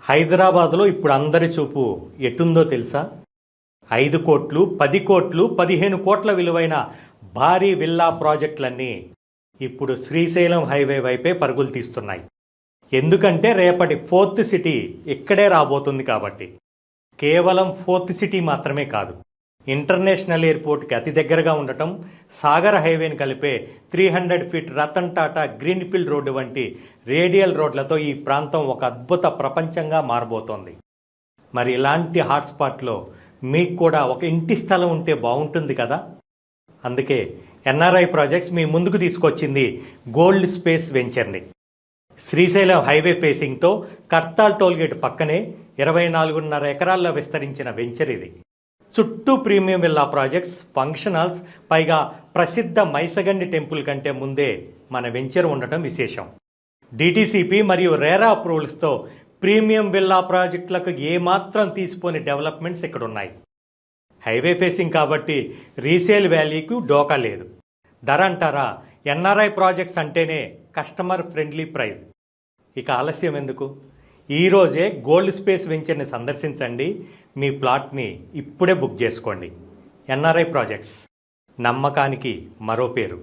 హైదరాబాద్లో ఇప్పుడు అందరి చూపు ఎటుందో తెలుసా? 5 కోట్లు, 10 కోట్లు, 15 కోట్ల విలువైన భారీ విల్లా ప్రాజెక్టులన్నీ ఇప్పుడు శ్రీశైలం హైవే వైపే పరుగులు తీస్తున్నాయి. ఎందుకంటే రేపటి ఫోర్త్ సిటీ ఇక్కడే రాబోతుంది కాబట్టి. కేవలం ఫోర్త్ సిటీ మాత్రమే కాదు, ఇంటర్నేషనల్ ఎయిర్పోర్ట్కి అతి దగ్గరగా ఉండటం, సాగర్ హైవేని కలిపే 300 feet Ratan Tata greenfield road వంటి రేడియల్ రోడ్లతో ఈ ప్రాంతం ఒక అద్భుత ప్రపంచంగా మారబోతోంది. మరి ఇలాంటి హాట్స్పాట్లో మీకు కూడా ఒక ఇంటి స్థలం ఉంటే బాగుంటుంది కదా. అందుకే ఎన్ఆర్ఐ ప్రాజెక్ట్స్ మీ ముందుకు తీసుకొచ్చింది గోల్డ్ స్పేస్ వెంచర్ని. శ్రీశైలం హైవే ఫేసింగ్తో కర్తాల్ టోల్గేట్ పక్కనే 24.5 ఎకరాల్లో విస్తరించిన వెంచర్ ఇది. చుట్టూ premium villa projects, function halls, పైగా ప్రసిద్ధ మైసగండి టెంపుల్ కంటే ముందే మన వెంచర్ ఉండటం విశేషం. డిటిసిపి మరియు రేరా అప్రూవల్స్తో ప్రీమియం విల్లా ప్రాజెక్టులకు ఏమాత్రం తీసిపోని డెవలప్మెంట్స్ ఇక్కడ ఉన్నాయి. హైవే ఫేసింగ్ కాబట్టి రీసేల్ వాల్యూకు డోకా లేదు. ధర అంటారా, ఎన్ఆర్ఐ ప్రాజెక్ట్స్ అంటేనే కస్టమర్ ఫ్రెండ్లీ ప్రైస్. ఇక ఆలస్యం ఎందుకు, ఈరోజే గోల్డ్ స్పేస్ వెంచర్ని సందర్శించండి. మీ ప్లాట్ని ఇప్పుడే బుక్ చేసుకోండి. ఎన్ఆర్ఐ ప్రాజెక్ట్స్, నమ్మకానికి మరో పేరు.